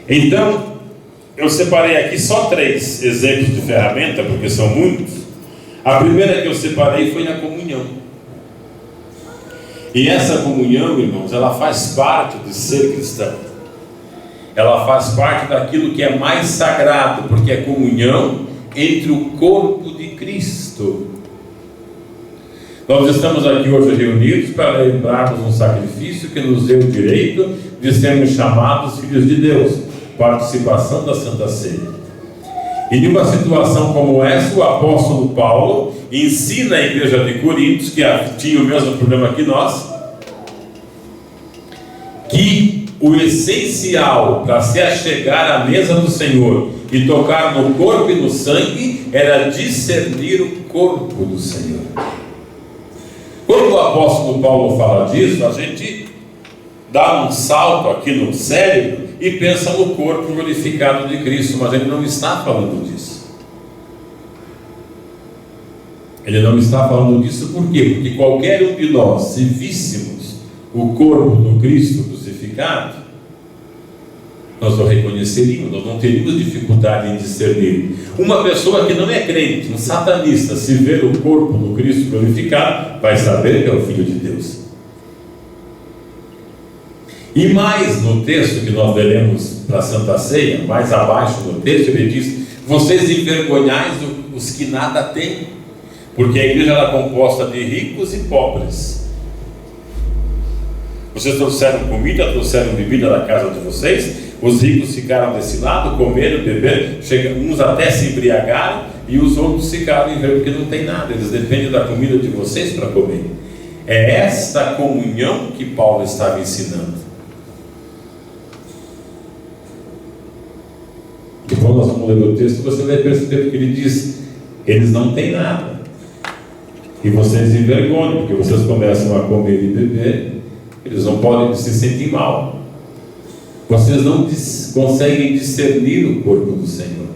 Então, eu separei aqui só 3 exemplos de ferramenta, porque são muitos. A primeira que eu separei foi a comunhão. E essa comunhão, irmãos, ela faz parte de ser cristão. Ela faz parte daquilo que é mais sagrado, porque é comunhão entre o corpo de Cristo. Nós estamos aqui hoje reunidos para lembrarmos um sacrifício que nos deu o direito de sermos chamados filhos de Deus, participação da Santa Ceia. E numa situação como essa, o apóstolo Paulo ensina a igreja de Coríntios, que tinha o mesmo problema que nós, que o essencial para se achegar à mesa do Senhor e tocar no corpo e no sangue era discernir o corpo do Senhor. Quando o apóstolo Paulo fala disso, a gente dá um salto aqui no cérebro e pensa no corpo glorificado de Cristo, mas ele não está falando disso. Ele não está falando disso por quê? Porque qualquer um de nós, se víssemos o corpo do Cristo crucificado, nós o reconheceríamos, nós não teríamos dificuldade em discernir. Uma pessoa que não é crente, um satanista, se ver o corpo do Cristo glorificado, vai saber que é o Filho de Deus. E mais no texto que nós leremos para a Santa Ceia, mais abaixo no texto, ele diz: vocês envergonhais os que nada têm, porque a igreja era composta de ricos e pobres. Vocês trouxeram comida, trouxeram bebida da casa de vocês, os ricos ficaram desse lado, comeram, beberam, uns até se embriagaram, e os outros ficaram envergonhados, porque não tem nada, eles dependem da comida de vocês para comer. É esta comunhão que Paulo estava ensinando. E quando nós vamos ler o texto, você vai perceber porque ele diz: eles não têm nada, e vocês envergonham, porque vocês começam a comer e beber, eles não podem se sentir mal. Vocês não conseguem discernir o corpo do Senhor.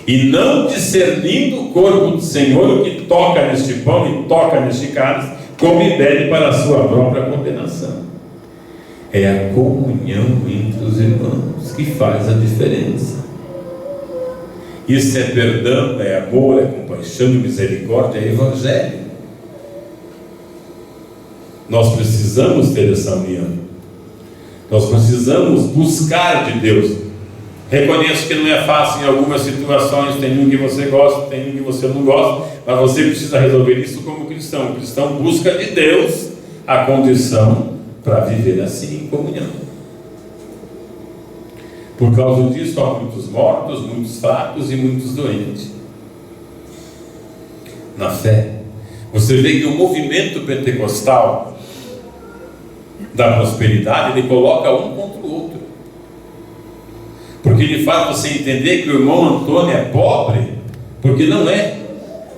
E não discernindo o corpo do Senhor, o que toca neste pão e toca neste cálice, come e bebe para a sua própria condenação. É a comunhão entre os irmãos que faz a diferença. Isso é perdão, é amor, é compaixão, é misericórdia, é evangelho. Nós precisamos ter essa união. Nós precisamos buscar de Deus. Reconheço que não é fácil em algumas situações, tem um que você gosta, tem um que você não gosta, mas você precisa resolver isso como cristão. O cristão busca de Deus a condição para viver assim em comunhão. Por causa disso há muitos mortos, muitos fracos e muitos doentes. Na fé, você vê que o movimento pentecostal da prosperidade, ele coloca um contra o outro, porque ele faz você entender que o irmão Antônio é pobre porque não é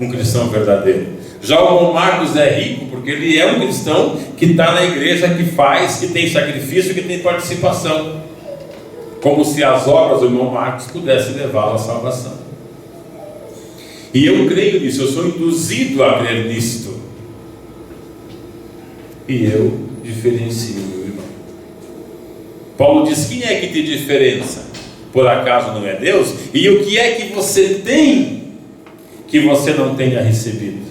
um cristão verdadeiro. Já o irmão Marcos é rico porque ele é um cristão que está na igreja, que faz, que tem sacrifício, que tem participação, como se as obras do irmão Marcos pudessem levá-lo à salvação. E eu creio nisso, eu sou induzido a crer nisto, e eu diferencio meu irmão. Paulo diz: quem é que te diferença? Por acaso não é Deus? E o que é que você tem que você não tenha recebido?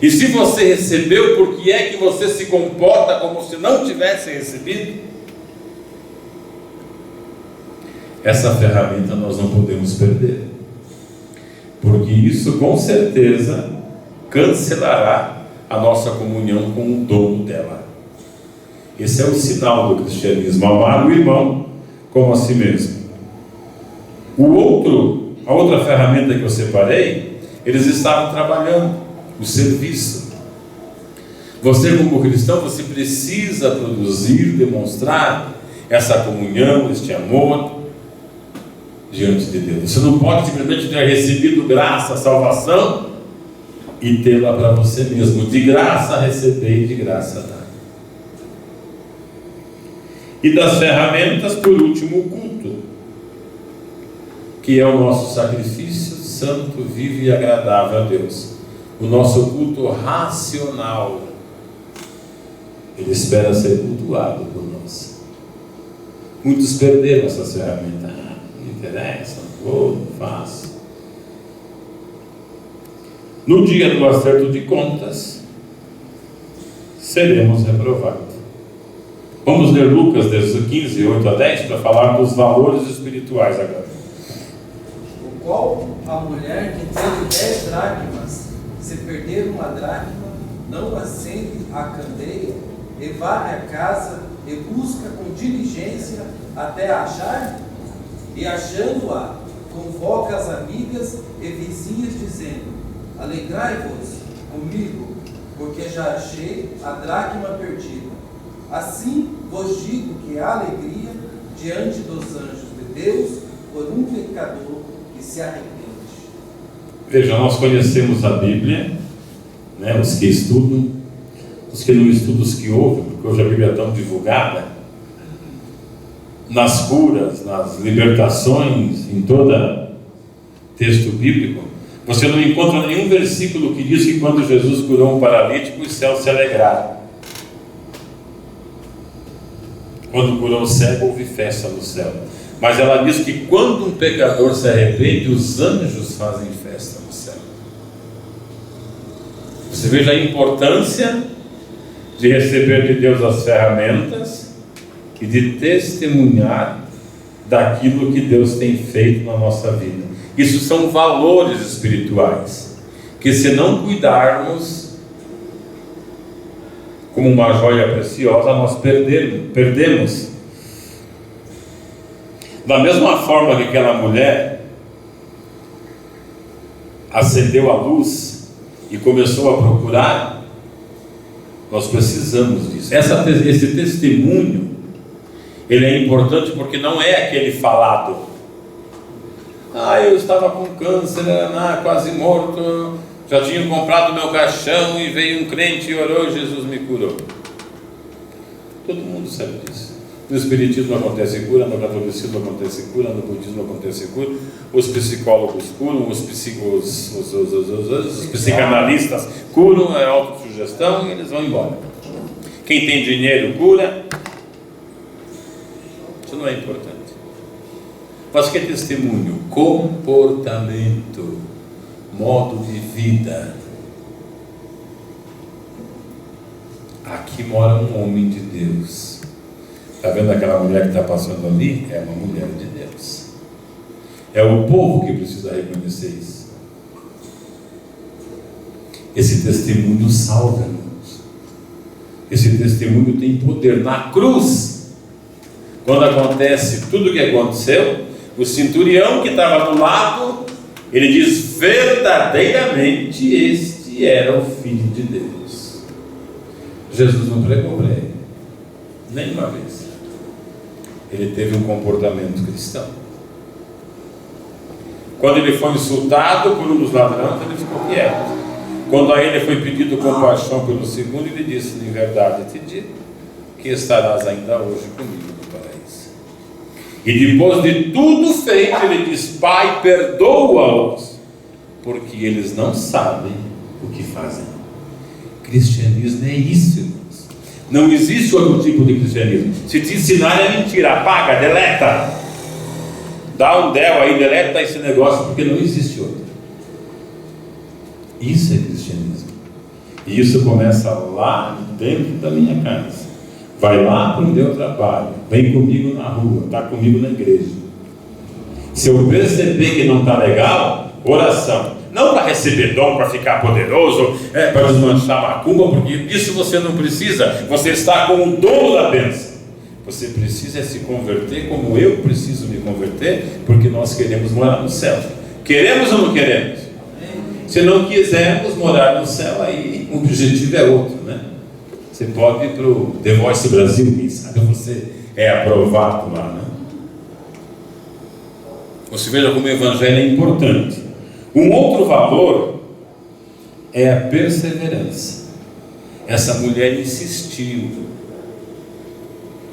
E se você recebeu, por que é que você se comporta como se não tivesse recebido? Essa ferramenta nós não podemos perder, porque isso com certeza cancelará a nossa comunhão com o dono dela. Esse é o sinal do cristianismo: amar o irmão como a si mesmo. A outra ferramenta que eu separei, eles estavam trabalhando, o serviço. Você como cristão, você precisa produzir, demonstrar essa comunhão, este amor diante de Deus. Você não pode simplesmente ter recebido graça, salvação e tê-la para você mesmo. De graça receber e de graça dar. E das ferramentas, por último, o culto, que é o nosso sacrifício santo, vivo e agradável a Deus. O nosso culto racional, ele espera ser cultuado por nós. Muitos perderam essas ferramentas. Não interessa, não vou, não faço. No dia do acerto de contas, seremos reprovados. Vamos ler Lucas 15, 8 a 10, para falar dos valores espirituais agora. O qual a mulher que teve 10 dracmas, se perder uma dracma, não acende a candeia, e varre a casa, e busca com diligência até a achar? E achando-a, convoca as amigas e vizinhas, dizendo: alegrai-vos comigo, porque já achei a dracma perdida. Assim vos digo que há alegria diante dos anjos de Deus por um pecador que se arrepende. Veja, nós conhecemos a Bíblia, né? Os que estudam, os que não estudam, os que ouvem, porque hoje a Bíblia é tão divulgada, nas curas, nas libertações, em todo texto bíblico, você não encontra nenhum versículo que diz que quando Jesus curou um paralítico, os céus se alegraram. Quando curou o cego, houve festa no céu. Mas ela diz que quando um pecador se arrepende, os anjos fazem festa no céu. Você veja a importância de receber de Deus as ferramentas e de testemunhar daquilo que Deus tem feito na nossa vida. Isso são valores espirituais, que se não cuidarmos como uma joia preciosa, nós perdemos. Da mesma forma que aquela mulher acendeu a luz e começou a procurar, nós precisamos disso. Esse testemunho, ele é importante porque não é aquele falado: eu estava com câncer, quase morto, já tinha comprado meu caixão e veio um crente e orou e Jesus me curou. Todo mundo sabe disso. No Espiritismo acontece cura, no Catolicismo acontece cura, no Budismo acontece cura, os psicólogos curam, os psicanalistas curam, é autossugestão e eles vão embora. Quem tem dinheiro cura. Isso não é importante. Mas que é testemunho? Comportamento, modo de vida. Aqui mora um homem de Deus. Está vendo aquela mulher que está passando ali? É uma mulher de Deus. É o povo que precisa reconhecer isso. Esse testemunho salva, irmãos. Esse testemunho tem poder. Na cruz, quando acontece tudo o que aconteceu, o centurião que estava do lado, ele diz: verdadeiramente este era o Filho de Deus. Jesus não pregou para ele, nenhuma vez. Ele teve um comportamento cristão. Quando ele foi insultado por um dos ladrões, ele ficou quieto. Quando a ele foi pedido compaixão pelo segundo, ele disse: em verdade te digo que estarás ainda hoje comigo no paraíso. E depois de tudo feito, ele diz: Pai, perdoa-os, porque eles não sabem o que fazem. Cristianismo é isso, irmãos. Não existe outro tipo de cristianismo. Se te ensinar é mentira, apaga, deleta, dá um del aí, deleta esse negócio, porque não existe outro. Isso é cristianismo. E isso começa lá dentro da minha casa. Vai lá para o meu trabalho, vem comigo na rua, está comigo na igreja. Se eu perceber que não está legal, oração. Não para receber dom, para ficar poderoso, para desmanchar macumba, porque disso você não precisa. Você está com o dom da bênção. Você precisa se converter como eu preciso me converter, porque nós queremos morar no céu. Queremos ou não queremos? Se não quisermos morar no céu, aí o objetivo é outro, né? Você pode ir para o The Voice Brasil, quem sabe você é aprovado lá, né? Você veja como o evangelho é importante. Um outro valor é a perseverança. Essa mulher insistiu.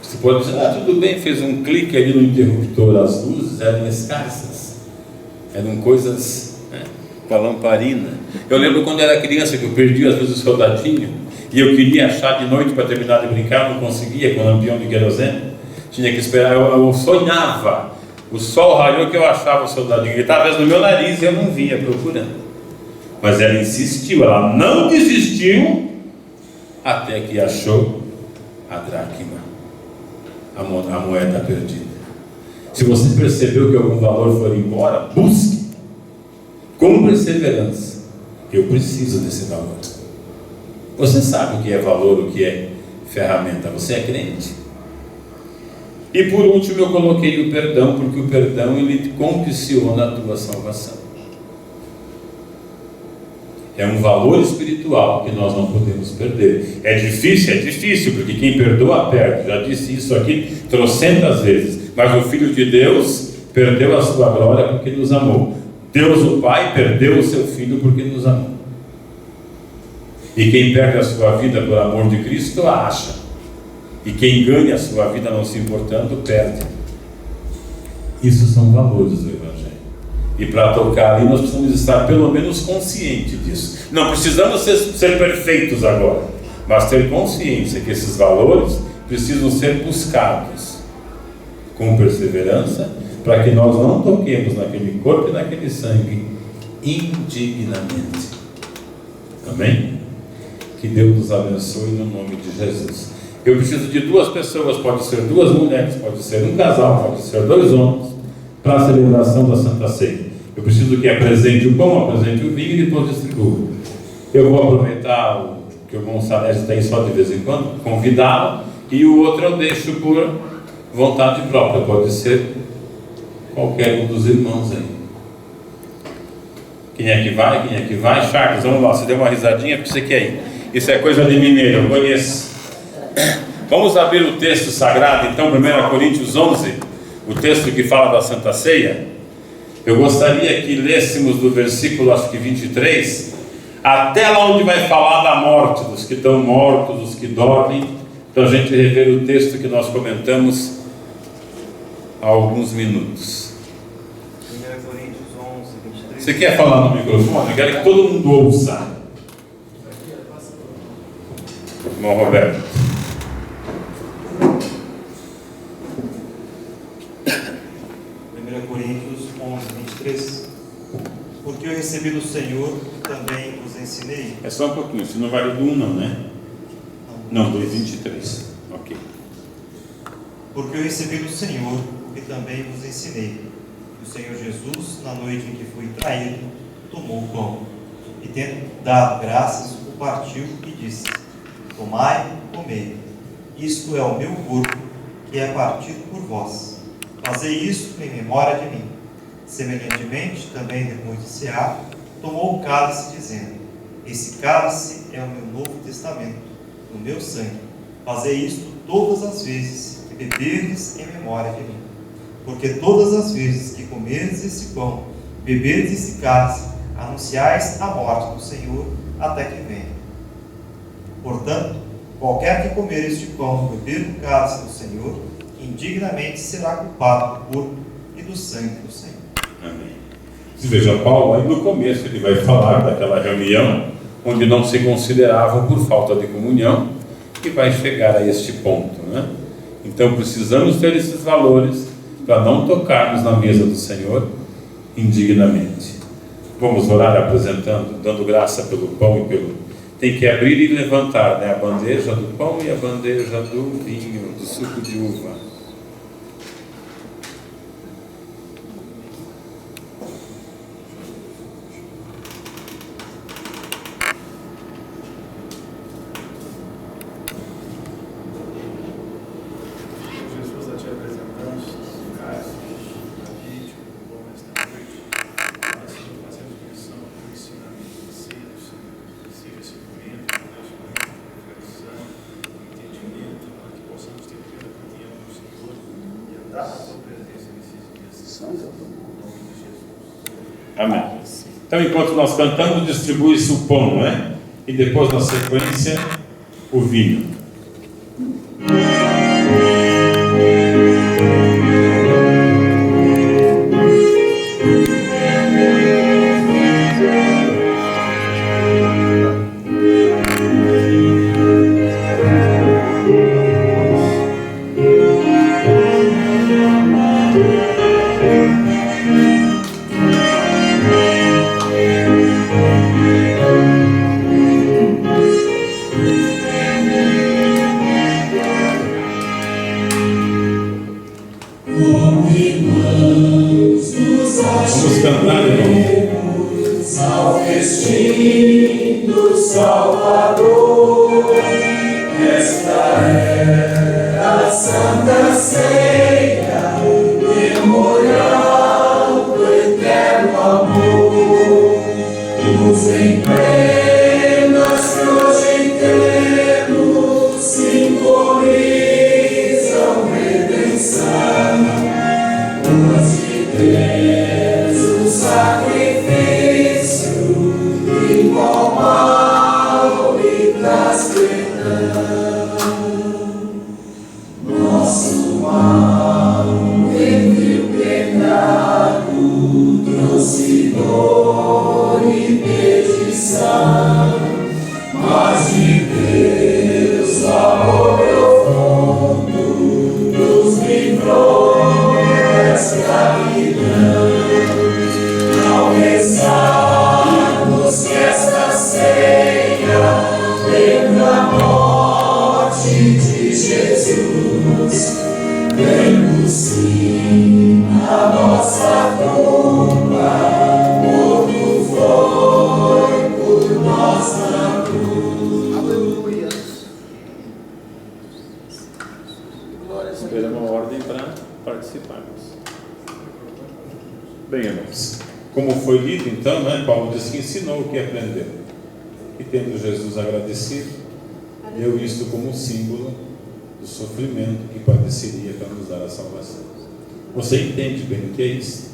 Você pode dizer: tudo bem, fez um clique ali no interruptor, as luzes eram escassas, eram coisas, com a lamparina. Eu lembro quando era criança que eu perdi às vezes o soldadinho e eu queria achar de noite para terminar de brincar, não conseguia com o lampião de querosene. tinha que esperar, eu sonhava, o sol raiou que eu achava o soldadinho, ele estava no meu nariz e eu não via procurando, mas ela insistiu, ela não desistiu, até que achou a dracma, a moeda perdida. Se você percebeu que algum valor foi embora, busque, com perseverança. Eu preciso desse valor. Você sabe o que é valor, o que é ferramenta, você é crente. E por último eu coloquei o perdão, porque o perdão ele condiciona a tua salvação. É um valor espiritual que nós não podemos perder. É difícil, porque quem perdoa perde. Já disse isso aqui trocentas vezes. Mas o Filho de Deus perdeu a sua glória porque nos amou. Deus o Pai perdeu o seu Filho porque nos amou. E quem perde a sua vida por amor de Cristo, acha. E quem ganha a sua vida não se importando, perde. Isso são valores do Evangelho. E para tocar ali nós precisamos estar pelo menos conscientes disso. Não precisamos ser perfeitos agora, mas ter consciência que esses valores precisam ser buscados com perseverança, para que nós não toquemos naquele corpo e naquele sangue indignamente. Amém? Que Deus nos abençoe no nome de Jesus. Eu preciso de 2 pessoas, pode ser 2 mulheres, pode ser um casal, pode ser 2 homens, para a celebração da Santa Ceia. Eu preciso que apresente o pão, apresente o vinho e depois distribua. Eu vou aproveitar que o Gonçalves tem só de vez em quando, convidá-lo, e o outro eu deixo por vontade própria, pode ser qualquer um dos irmãos aí. Quem é que vai? Quem é que vai? Charles, vamos lá, você deu uma risadinha porque você quer ir. Isso é coisa de mineiro, eu conheço. Vamos abrir o texto sagrado, então, 1 Coríntios 11, o texto que fala da Santa Ceia. Eu gostaria que lêssemos do versículo, acho que 23, até lá onde vai falar da morte, dos que estão mortos, dos que dormem, para a gente rever o texto que nós comentamos há alguns minutos. 1 Coríntios 11, 23. Você quer falar no microfone? Eu quero que todo mundo ouça. Irmão Roberto. 1 Coríntios 11, 23. Porque eu recebi do Senhor, também vos ensinei. É só um pouquinho, isso não vale do 1 não, né? Não, do 23. Ok. Porque eu recebi do Senhor, o que também vos ensinei. O Senhor Jesus, na noite em que foi traído, tomou o pão. E tendo dado graças, o partiu e disse: Tomai, comei. Isto é o meu corpo, que é partido por vós. Fazei isto em memória de mim. Semelhantemente, também depois de cear, tomou o cálice, dizendo: Esse cálice é o meu novo testamento, no meu sangue. Fazei isto todas as vezes que beberdes em memória de mim. Porque todas as vezes que comerdes esse pão, beberdes esse cálice, anunciais a morte do Senhor até que venha. Portanto, qualquer que comer este pão e beber o cálice do Senhor, indignamente será culpado do corpo e do sangue do Senhor. Amém. Se veja, Paulo, aí no começo ele vai falar daquela reunião onde não se consideravam por falta de comunhão, e vai chegar a este ponto, né? Então precisamos ter esses valores para não tocarmos na mesa do Senhor indignamente. Vamos orar apresentando, dando graça pelo pão e pelo... Tem que abrir e levantar, né? A bandeja do pão e a bandeja do vinho, do suco de uva. Amém. Então, enquanto nós cantamos, distribui-se o pão, não é? E depois, na sequência, o vinho. Vamos cantar, irmão. Ao festim do Salvador, esta é a Santa Ceia, memorial do eterno amor. Os emprenas que hoje inteiro simbolizam redenção. Hoje Deus o sacrifício igual mal e traz perdão. Nosso mal entre o pecado trouxe dor e perdição, mas de Deus o amor profundo nos livrou da escravidão. Ao rezarmos que esta ceia lembra a morte de Jesus, lembro sim a nossa culpa, morto foi por nós na cruz. Aleluia. Glória a Espera Deus. uma ordem para participarmos. Bem, irmãos, como foi lido então, né, Paulo diz que ensinou o que aprendeu. E tendo Jesus agradecido, deu isto como um símbolo do sofrimento que padeceria para nos dar a salvação. Você entende bem o que é isso?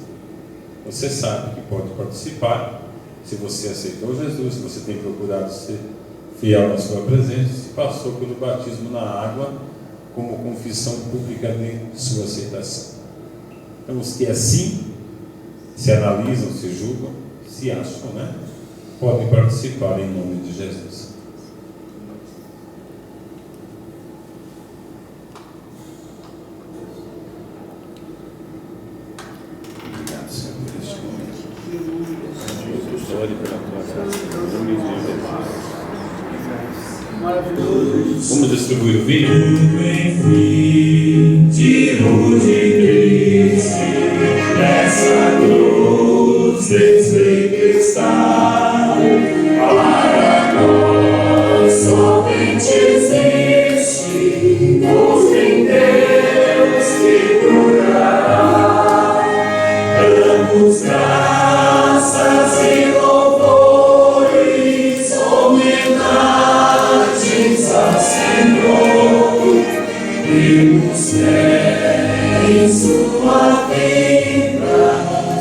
Você sabe que pode participar se você aceitou Jesus, se você tem procurado ser fiel na sua presença, se passou pelo batismo na água como confissão pública de sua aceitação. Então, os que assim se analisam, se julgam, se acham, né, podem participar em nome de Jesus. Obrigado, Senhor, por este momento. Jesus, ore pela tua graça. Em nome de Jesus. Maravilhoso. Vamos distribuir o vinho? Enfim, tiro de Cristo, nessa cruz desfeita está. Para nós somente existe luz em Deus que durará. Damos graças e louvores, homenagens ao Senhor. Deus é em sua vida,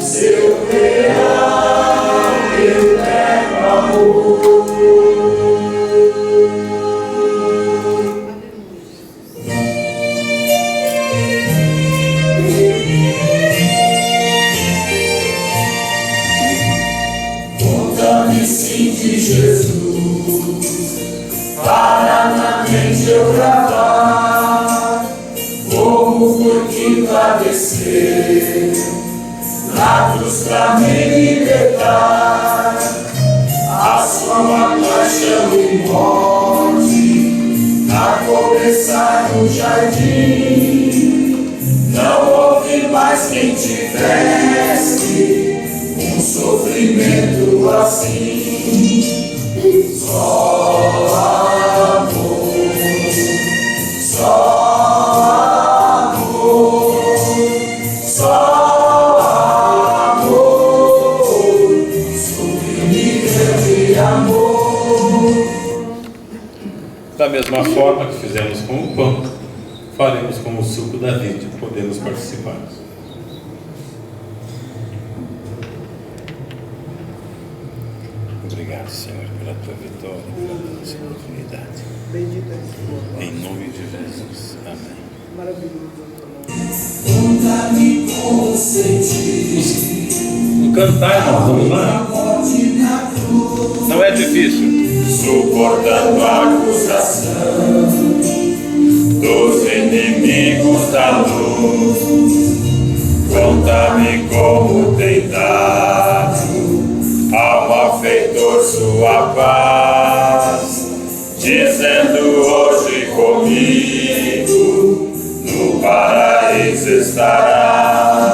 seu real e eterno amor. Conta-me sim de Jesus, para na mente eu gravar como por que padecer na cruz pra me libertar. A sua paixão e morte a começar no jardim, não houve mais quem tivesse um sofrimento assim. Só amor, só amor, só amor, sublime grande amor. Da mesma forma que fizemos com o pão, faremos com o suco da vida, podemos participar. Obrigado, Senhor, pela tua vitória, pela tua oportunidade. Bendito é o Senhor. Em nome de Jesus. Amém. Maravilhoso. Conta-me consentir No cantar, nós vamos a lá. morte na cruz, Não é difícil. suportando a acusação dos inimigos da luz. Conta-me como tem dado ao malfeitor sua paz, dizendo hoje comigo no paraíso estarás.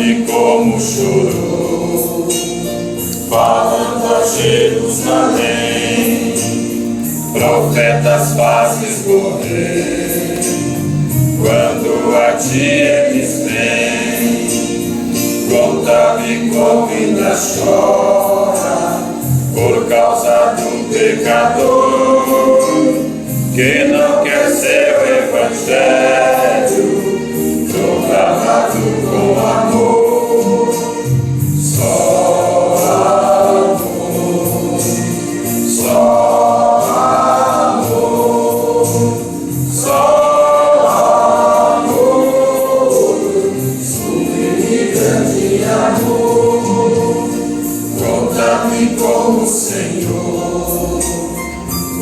cidade como chorou, falando a Jerusalém, profetas fazes morrer, quando a ti eles vêm, conta-me como ainda chora, por causa do pecador, que não quer seu evangelho proclamado com amor. Só amor, só amor, só amor, sublime e grande amor. Conta-me como o Senhor,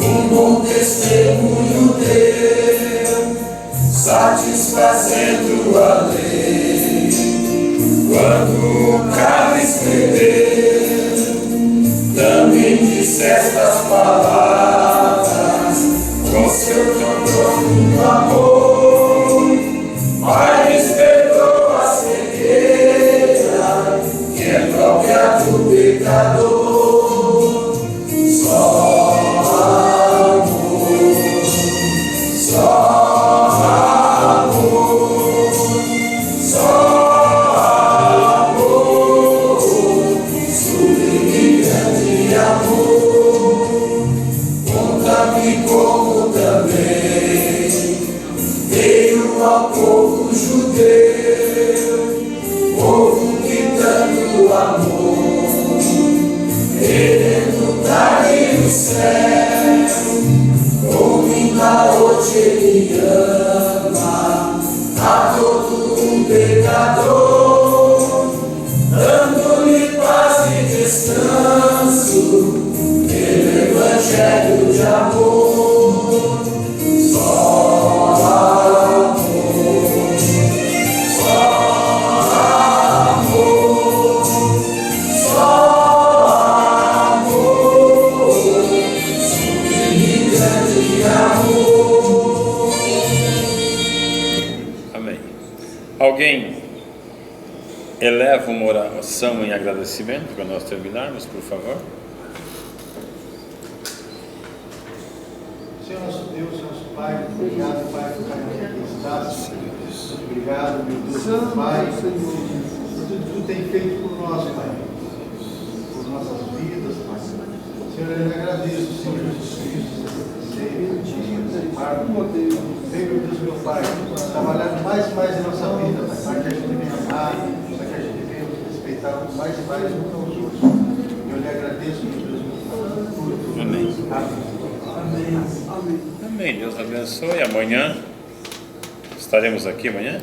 um bom testemunho teu, satisfazendo a lei, quando o cálice bebeu, também disse estas palavras, com seu tão profundo amor, Pai, nos perdoa a cegueira, que é própria do pecador. Só amor, só amor, só amor, sublime e grande amor. Conta-me como também veio ao povo judeu, povo que tanto amor, querendo cair no céu, ouvindo a hoje ele ama a todo um pecador, dando-lhe paz e descanso pelo evangelho de amor. Só amor, só amor, só amor, sublime e grande amor. Amém. Alguém eleva uma oração em agradecimento para nós terminarmos, por favor? Senhor nosso Deus, Senhor nosso Pai, obrigado, Pai, por cada um que aqui está. Muito obrigado, meu Deus, meu Pai, por tudo que tu tem feito por nós, Pai, por nossas vidas, Pai. Senhor, eu lhe agradeço, Senhor Jesus Cristo, vem, meu Deus, meu Pai, trabalhando mais e mais em nossa vida, Pai, para que a gente venha amar, para que a gente venha respeitar mais e mais uns aos outros. Eu lhe agradeço, meu Deus, meu Pai, por tudo. Amém. Amém. Amém. Deus abençoe. Amanhã estaremos aqui amanhã?